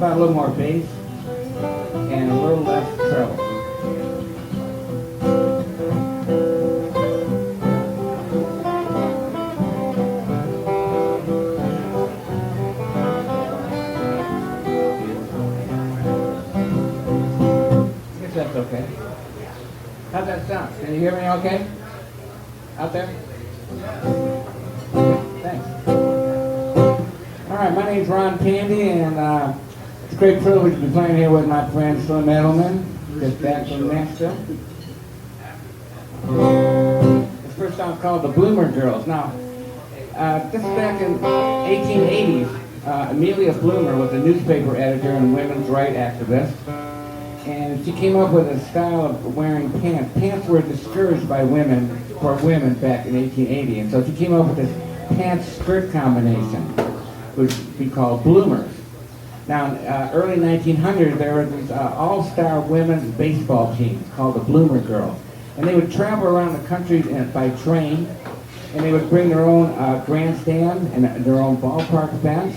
about a little more bass and a little less treble? I guess that's okay. How's that sound? Can you hear me okay? Out there? Thanks. All right, my name's Ron Pandy, and it's a great privilege to be playing here with my friend Slim Edelman, just back from Nashville. This first song called The Bloomer Girls. Now, this is back in 1880s. Amelia Bloomer was a newspaper editor and women's rights activist, and she came up with a style of wearing pants. Pants were discouraged by women, for women back in 1880, and so she came up with this pants-skirt combination, which we call bloomers. Now, in early 1900s, there were these all-star women's baseball teams called the Bloomer Girls, and they would travel around the country by train, and they would bring their own grandstand and their own ballpark bench,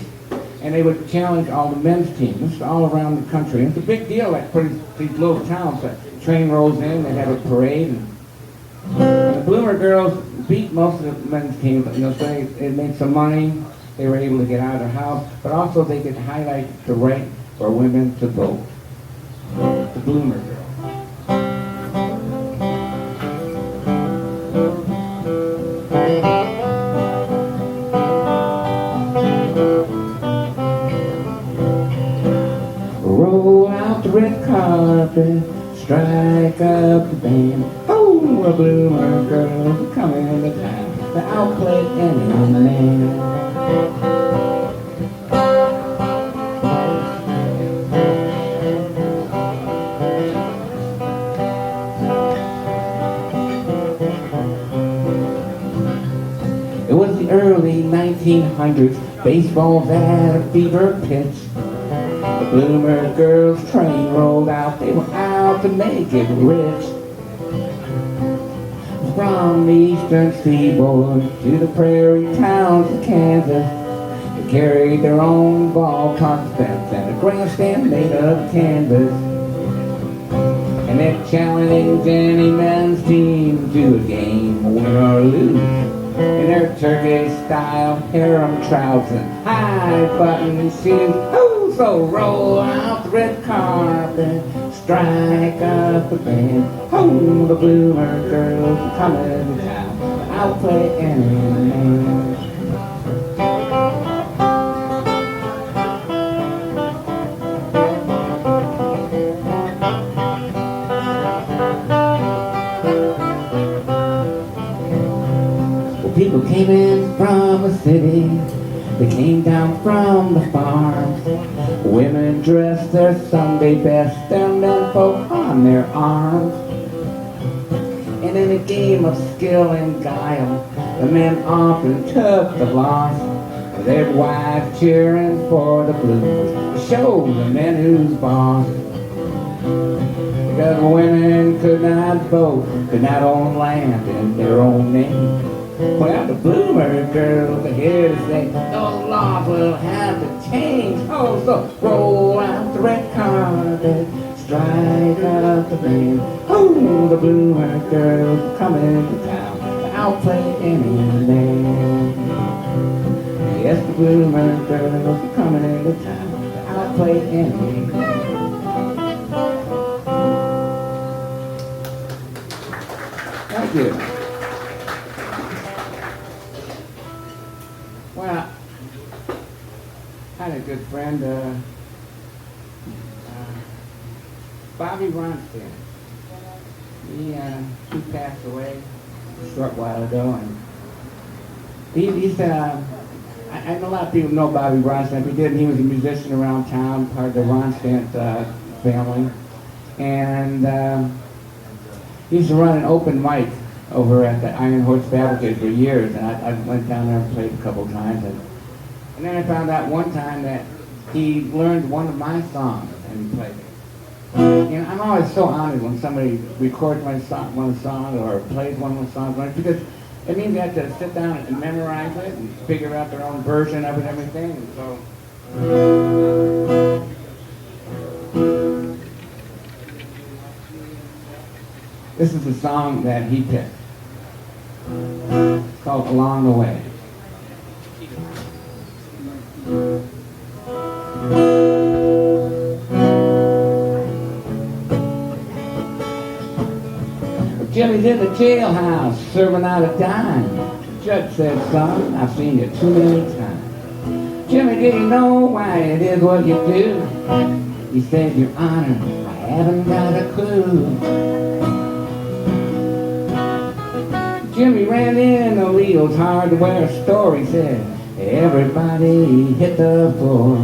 and they would challenge all the men's teams. This is all around the country. And it's a big deal, like for these little towns. The train rolls in, they have a parade, and the Bloomer Girls beat most of the men's teams. You know, so they made some money. They were able to get out of their house, but also they could highlight the right for women to vote. The Bloomer Girls. Roll out the red carpet, strike up the band. Oh, the Bloomer Girls are coming to town to outplay any man. It was the early 1900s, baseball's at a fever pitch. The Bloomer Girls train rolled out, they were out to make it rich. From the eastern seaboard to the prairie towns of Kansas, they carried their own ballpark fence and a grandstand made of canvas. And they challenged any men's team to a game, win or lose, in their Turkish-style harem trousers and high-button shoes. Oh, so roll out the red carpet, strike up the band. Oh, the Bloomer Girls are coming to town to outplay any man. People came in from the city, they came down from the farms. Women dressed their Sunday best and men folk on their arms. And in a game of skill and guile, the men often took the loss, with their wives cheering for the Blues to show the men who's boss. Because women could not vote, could not own land in their own name. Well, the Bloomer Girls are here to say those laws will have to change. Oh, so roll out the red carpet, strike up the band. Oh, the Bloomer Girls are coming to town to outplay any man. Yes, the Bloomer Girls are coming into town to outplay any man. Thank you. Well, I had a good friend, Bobby Ronstadt. He passed away a short while ago, and he's I know a lot of people know Bobby Ronstadt. He was a musician around town, part of the Ronstadt family, and he used to run an open mic over at the Iron Horse Fabricator for years, and I went down there and played a couple times, and then I found out one time that he learned one of my songs and he played it. You know, I'm always so honored when somebody records one of the songs or plays one of the songs, because it means they have to sit down and memorize it and figure out their own version of it and everything. And so This is the song that he picked. It's called Along the Way. Jimmy's in the jailhouse, serving out a dime. The judge said, son, I've seen you too many times. Jimmy didn't know why it is what you do. He said, Your Honor, I haven't got a clue. Jimmy ran in the Leo's hardware store. He said, everybody hit the floor.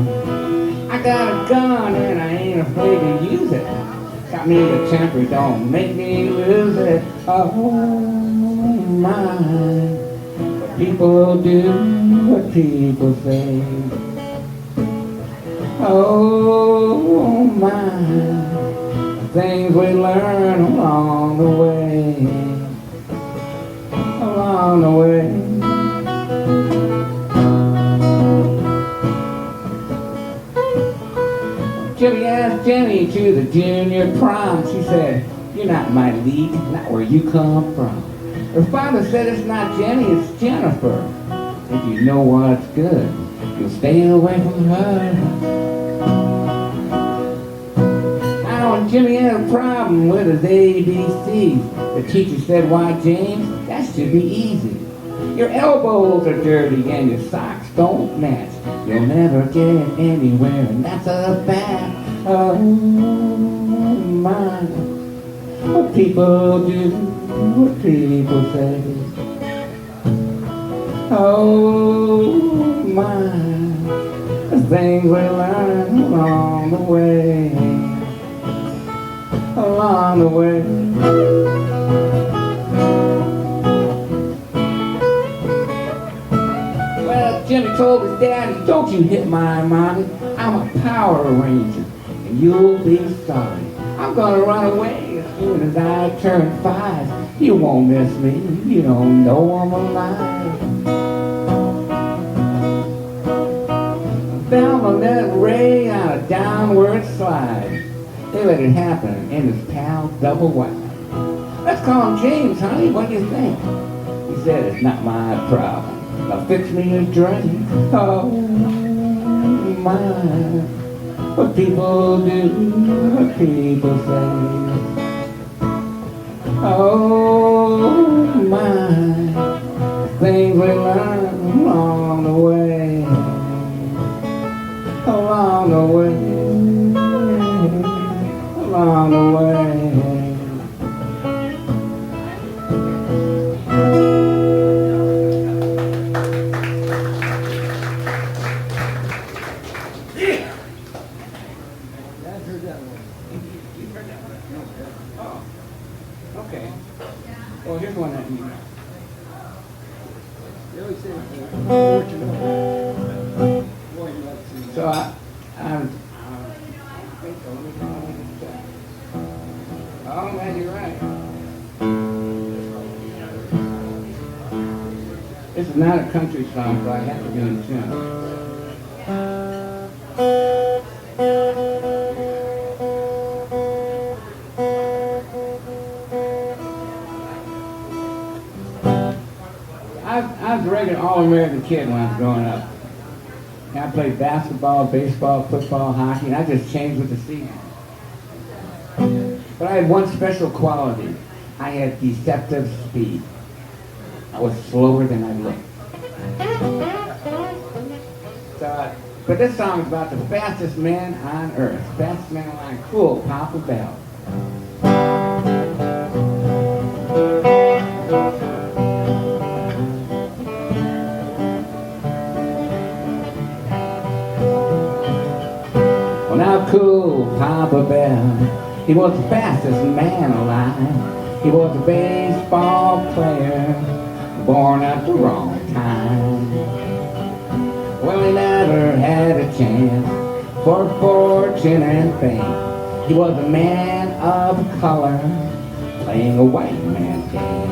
I got a gun and I ain't afraid to use it. Got me a temper, don't make me lose it. Oh my, what people do, what people say. Oh my, the things we learn along the way. Along the way. Jimmy asked Jenny to the junior prom. She said, you're not my lead, not where you come from. Her father said it's not Jenny, it's Jennifer. If you know what's good, you'll stay away from her. Now when Jimmy had a problem with his ABCs, the teacher said, why James, that should be easy. Your elbows are dirty and your socks don't match. You'll never get anywhere, and that's a fact. Oh my, what people do, what people say. Oh my, the things we learn along the way. Along the way. Jimmy told his daddy, don't you hit my mommy. I'm a Power Ranger, and you'll be sorry. I'm gonna run away as soon as I turn 5. You won't miss me, you don't know I'm alive. Thelma met Ray on a downward slide. They let it happen in his pal double wide. Let's call him James, honey, what do you think? He said, it's not my problem. Now fix me a drink. Oh my, what people do, what people say. Oh my, things we learn along the way. Along the way. Along the way. Okay. Well, here's one that you So oh man, you're right. This is not a country song, so I have to be in tune. I was a regular all-American kid when I was growing up. And I played basketball, baseball, football, hockey, and I just changed with the season. But I had one special quality. I had deceptive speed. I was slower than I looked. But this song is about the fastest man on earth. Fastest man alive. Cool, Papa Bell. Well, now cool Papa Bell, he was the fastest man alive. He was a baseball player, born at the wrong time. Well, he never had a chance for fortune and fame. He was a man of color, playing a white man's game.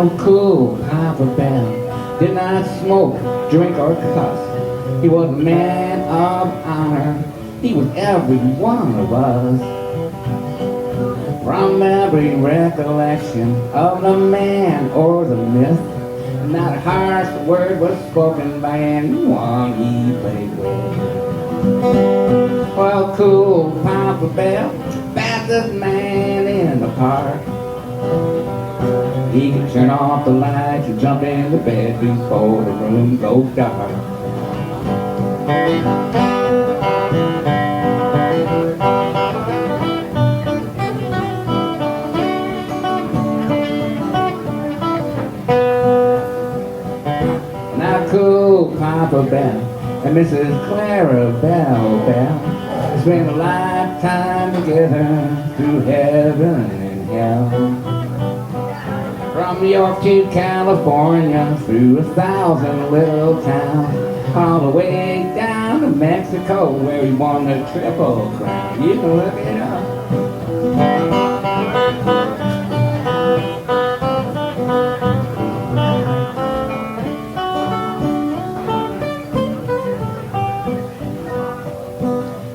How cool Papa Bell did not smoke, drink, or cuss. He was a man of honor. He was every one of us. From every recollection of the man or the myth, not a harsh word was spoken by anyone he played with. Well, cool Papa Bell, fastest man in the park. He could turn off the lights and jump into bed before the room goes dark. Now cool Papa Bell and Mrs. Clara Bell spent a lifetime together through heaven and hell. From New York to California, through 1,000 little towns, all the way down to Mexico, where he won the Triple Crown. You can look it up.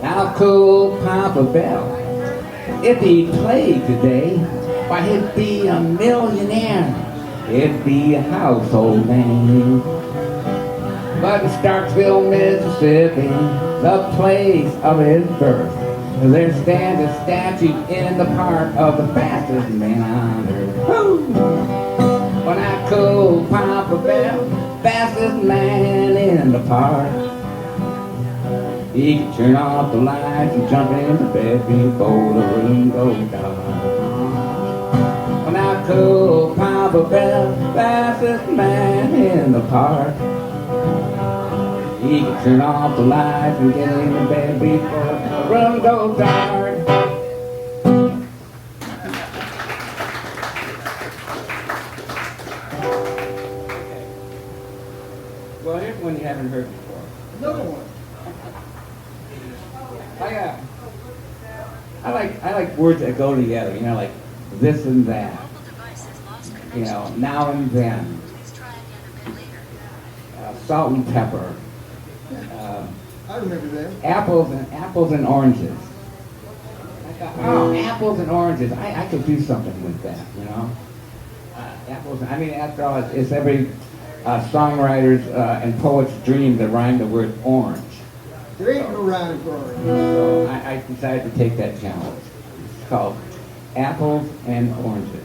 How cool Papa Bell. If he played today, why, he'd be a millionaire. He'd be a household name. But in Starkville, Mississippi, the place of his birth, there stands a statue in the park of the fastest man on earth. Woo! When I call Papa Bell, fastest man in the park. He can turn off the lights and jump into bed before the room goes dark. When I call Papa Bell, fastest man in the park. He can turn off the lights and get into bed before the room goes dark. Well, here's one you haven't heard before. Another one. I like words that go together, you know, like this and that, you know, now and then, salt and pepper, I remember that. apples and oranges. I thought, oh, apples and oranges, I could do something with that, you know. Apples, I mean, after all, it's every songwriter's and poet's dream to rhyme the word orange. There ain't no rhyme for it. So I decided to take that challenge. It's called Apples and Oranges.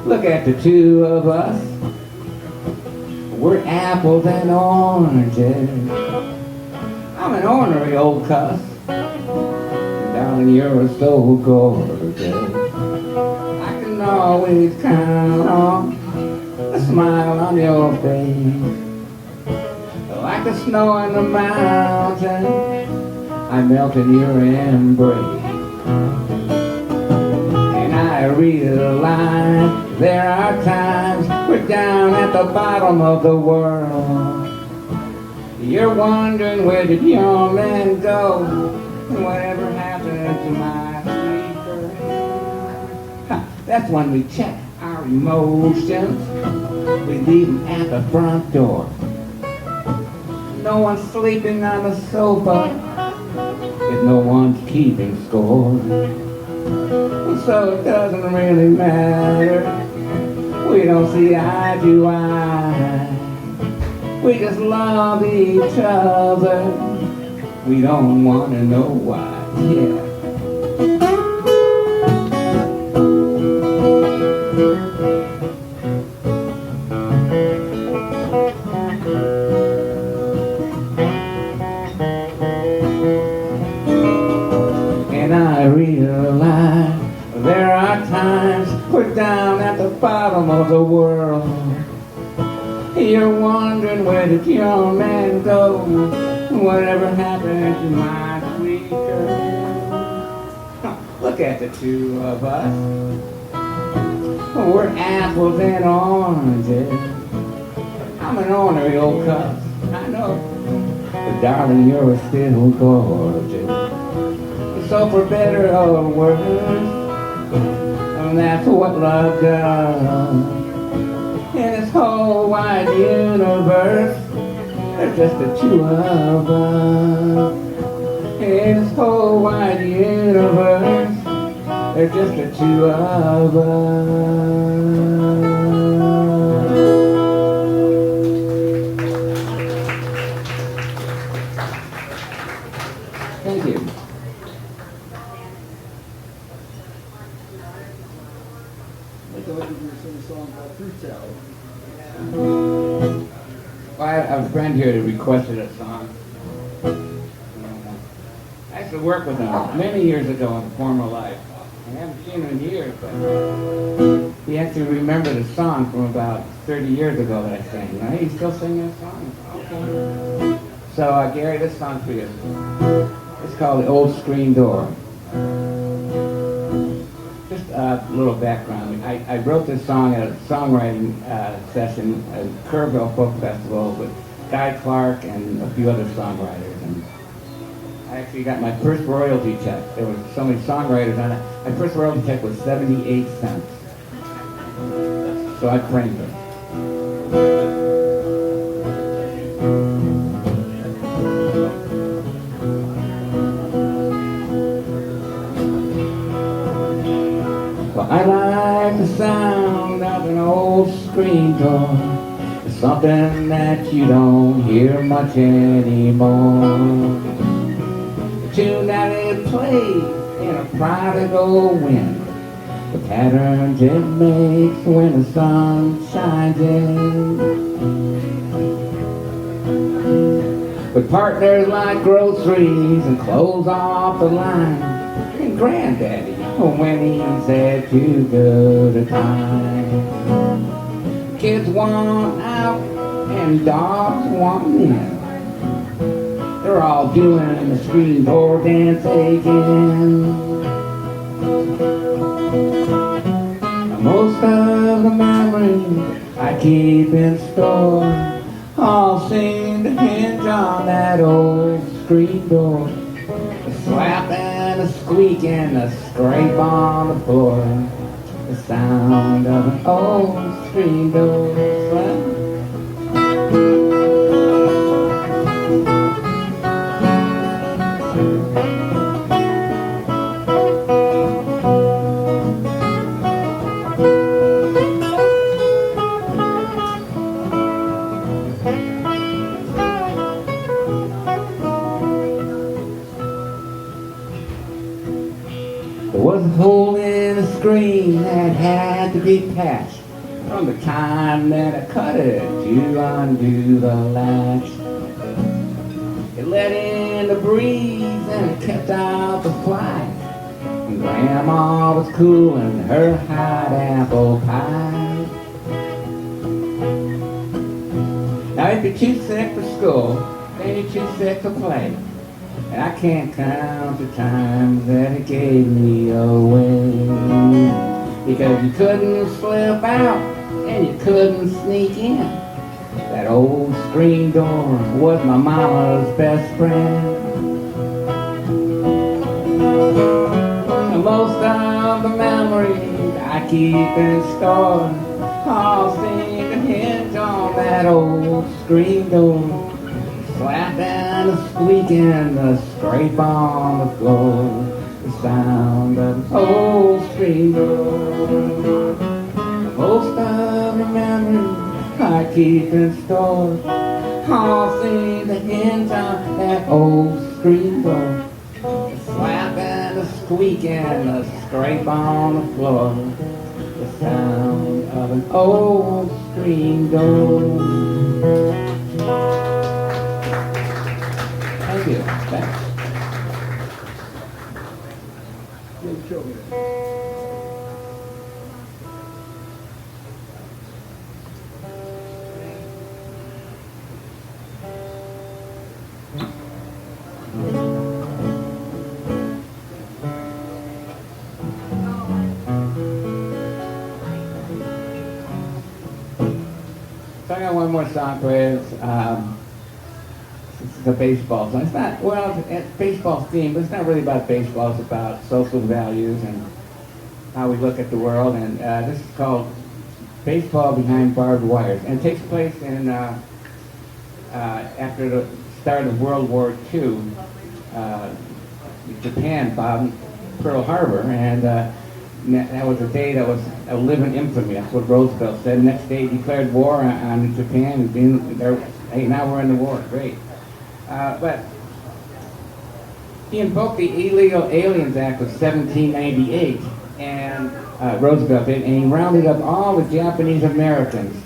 Look at the two of us. We're apples and oranges. I'm an ornery old cuss. Darling, you're so gorgeous. I can always count on a smile on your face. Like the snow in the mountain, I melt in your embrace. And I realize there are times we're down at the bottom of the world. You're wondering, where did your man go? Whatever happened to my sweet girl? That's when we check our emotions. We leave them at the front door. No one's sleeping on the sofa if no one's keeping score. So it doesn't really matter. We don't see eye to eye. We just love each other. We don't want to know why. Yeah. And I realize there are times we're down at the bottom of the world. You're wondering, where did your man go? Whatever happened to my sweet girl? Look at the two of us. We're apples and oranges. I'm an ornery old cuss, I know. But darling, you're still gorgeous. So for better or worse, and that's what love does. In this whole wide universe, there's just the two of us. In this whole wide universe, there's just the two of us. Thank you. I thought you were singing a song called Fruit Salad. Well, I have a friend here that requested a song. I used to work with him many years ago in a former life. I haven't seen him in years, but he actually remembered a song from about 30 years ago that I sang. Now, he's still singing that song? Okay. So, Gary, this song for you. It's called The Old Screen Door. Just a little background. I wrote this song at a songwriting session at Kerrville Folk Festival with Guy Clark and a few other songwriters. And I actually got my first royalty check. There were so many songwriters on it. My first royalty check was 78 cents. So I framed it. Well, I like the sound of an old screen door. It's something that you don't hear much anymore. The tune that it plays in a prodigal wind, the patterns it makes when the sun shines in. With partners like groceries and clothes off the line, and granddaddy when he said to go to time. Kids want out and dogs want in. They're all doing the screen door dance again. Most of the memories I keep in store all seem to hinge on that old screen door. The slap and the squeak and the scrape on the floor. The sound of an old screen door slap. There was a hole in the screen that had to be patched from the time that I cut it to undo the latch. It let in the breeze and it kept out the flies. And Grandma was cooling her hot apple pie. Now if you're too sick for school, then you're too sick to play. And I can't count the times that it gave me away. Because you couldn't slip out and you couldn't sneak in. That old screen door was my mama's best friend. And most of the memories I keep in store all seem to hinge on that old screen door. Slap and a squeak and a scrape on the floor. The sound of an old screen door. Most of the memories I keep in store all seem to hinge on that old screen door. The slap and a squeak and a scrape on the floor. The sound of an old screen door. Thank you. Thanks. You'll show me that. So I got one more song for you. It's a baseball song. It's not, well, it's baseball theme, but it's not really about baseball. It's about social values and how we look at the world. And this is called Baseball Behind Barbed Wires. And it takes place in after the start of World War II. Japan bombed Pearl Harbor, and that was a day that was a living infamy. That's what Roosevelt said. Next day he declared war on Japan. Hey, now we're in the war. Great. But he invoked the Illegal Aliens Act of 1798, and Roosevelt did, and he rounded up all the Japanese Americans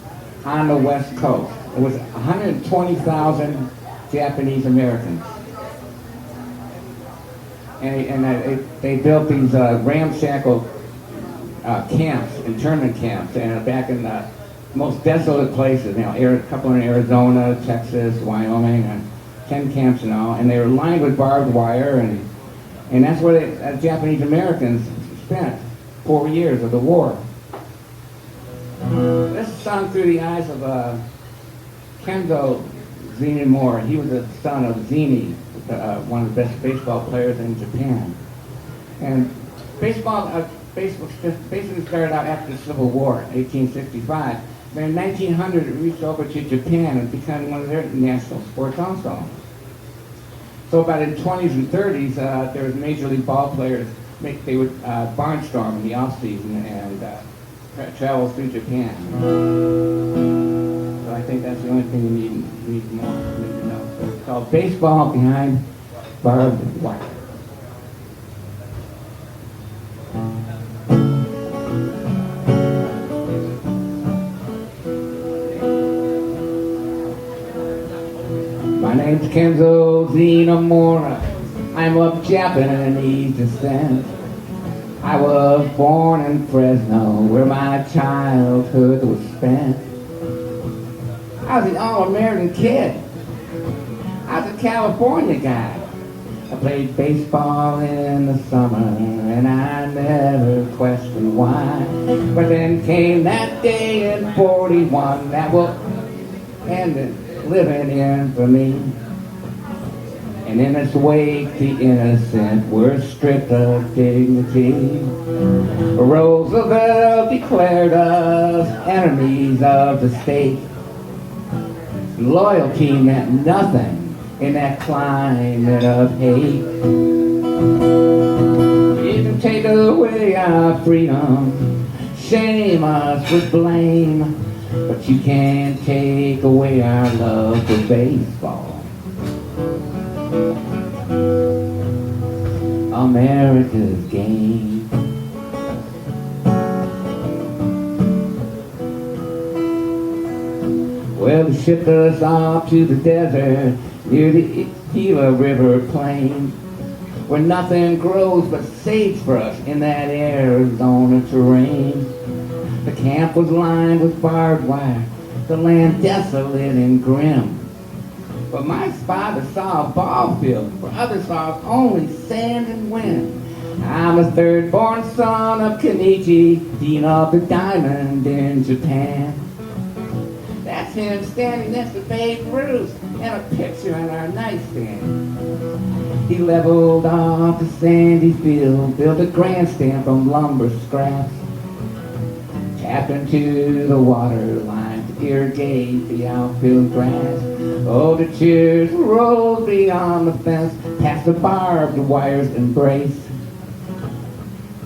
on the West Coast. It was 120,000 Japanese Americans. And they built these ramshackle camps, internment camps, and back in the most desolate places, a couple in Arizona, Texas, Wyoming, and 10 camps and all, and they were lined with barbed wire, and that's where the Japanese Americans spent 4 years of the war. This is sung through the eyes of Kenzo Moore. He was the son of Zini, one of the best baseball players in Japan. And baseball basically started out after the Civil War, 1865. But in 1900, it reached over to Japan and became one of their national sports also. So about in the 20s and 30s, there was major league ball players. They would barnstorm in the off season and travel through Japan. So I think that's the only thing you need more to know. So it's called Baseball Behind Barbed Wire. My name's Kenzo Zinamura. I'm of Japanese descent. I was born in Fresno, where my childhood was spent. I was an all-American kid. I was a California guy. I played baseball in the summer, and I never questioned why. But then came that day in 41 that will end in living infamy. And in its wake, the innocent were stripped of dignity. Roosevelt declared us enemies of the state. Loyalty meant nothing in that climate of hate. You can take away our freedom, shame us with blame, but you can't take away our love for baseball. America's game. Well, they shipped us off to the desert near the Gila River plain, where nothing grows but sage for us in that Arizona terrain. The camp was lined with barbed wire, the land desolate and grim. But my father saw a ball field, where others saw only sand and wind. I'm a third-born son of Kenichi, dean of the diamond in Japan. That's him standing next to Babe Ruth, and a picture on our nightstand. He leveled off the sandy field, built a grandstand from lumber scraps, tapped into the water line to irrigate the outfield grass. Oh, the cheers rolled beyond the fence, past the barbed wire's embrace.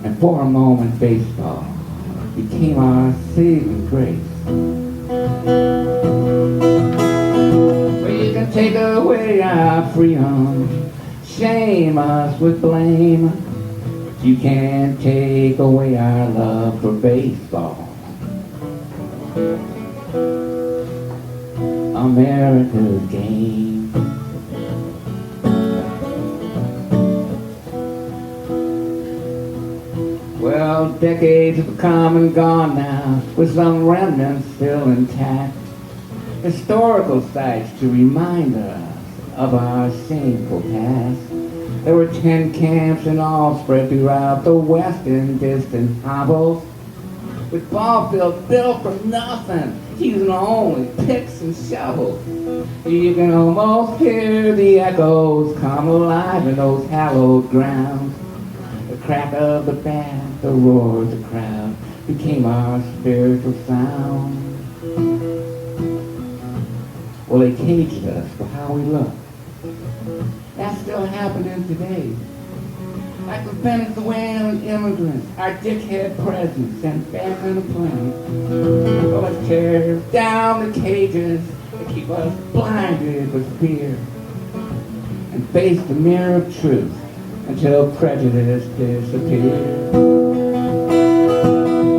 And for a moment, baseball became our saving grace. Well, you can take away our freedom, shame us with blame, but you can't take away our love for baseball. America's game. Well, decades have come and gone now, with some remnants still intact. Historical sites to remind us of our shameful past. There were 10 camps in all spread throughout the west in distant hovels, with ball fields built from nothing, using only picks and shovels. You can almost hear the echoes come alive in those hallowed grounds. The crack of the band, the roar of the crowd became our spiritual sound. Well, they caged us for how we look. That's still happening today. Like the Venezuelan immigrants, our dickhead presidents sent back on the plane. Well, let's tear down the cages that keep us blinded with fear and face the mirror of truth until prejudice disappears.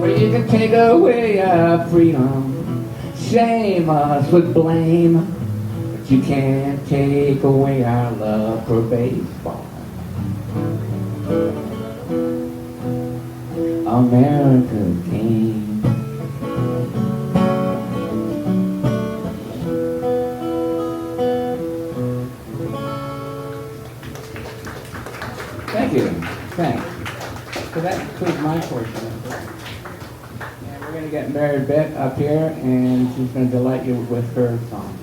Where you can take away our freedom, shame us with blame, but you can't take away our love for baseball. America's game. Thank you. Thanks. So that concludes my portion. And we're going to get Mary Beth up here, and she's going to delight you with her song.